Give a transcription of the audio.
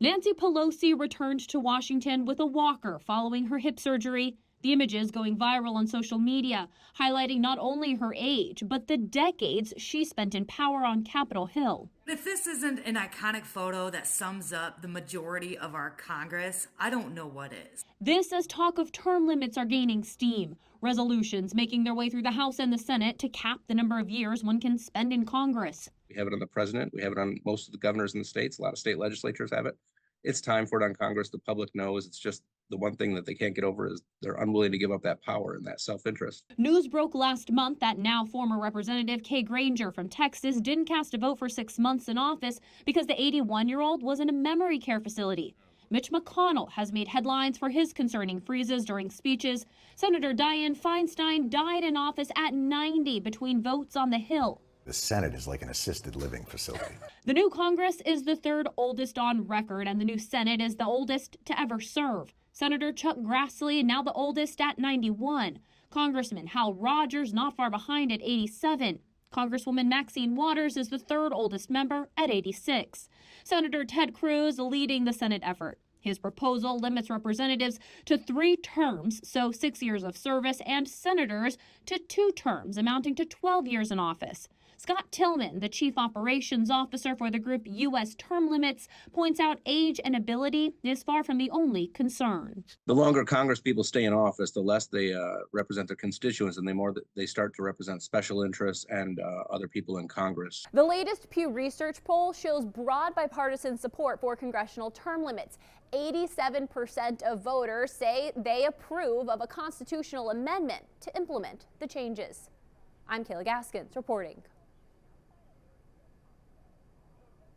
Nancy Pelosi returned to Washington with a walker following her hip surgery. The images going viral on social media, highlighting not only her age, but the decades she spent in power on Capitol Hill. If this isn't an iconic photo that sums up the majority of our Congress, I don't know what is. This as talk of term limits are gaining steam. Resolutions making their way through the House and the Senate to cap the number of years one can spend in Congress. We have it on the president. We have it on most of the governors in the states. A lot of state legislatures have it. It's time for it on Congress. The public knows. It's just the one thing that they can't get over is they're unwilling to give up that power and that self-interest. News broke last month that now former Representative Kay Granger from Texas didn't cast a vote for 6 months in office because the 81-year-old was in a memory care facility. Mitch McConnell has made headlines for his concerning freezes during speeches. Senator Dianne Feinstein died in office at 90 between votes on the Hill. The Senate is like an assisted living facility. The new Congress is the third oldest on record, and the new Senate is the oldest to ever serve. Senator Chuck Grassley, now the oldest at 91. Congressman Hal Rogers, not far behind at 87. Congresswoman Maxine Waters is the third oldest member at 86. Senator Ted Cruz leading the Senate effort. His proposal limits representatives to 3 terms, so 6 years of service, and senators to 2 terms, amounting to 12 years in office. Scott Tillman, the chief operations officer for the group U.S. Term Limits, points out age and ability is far from the only concern. The longer Congress people stay in office, the less they represent their constituents and the more that they start to represent special interests and other people in Congress. The latest Pew Research poll shows broad bipartisan support for congressional term limits. 87% of voters say they approve of a constitutional amendment to implement the changes. I'm Kayla Gaskins reporting.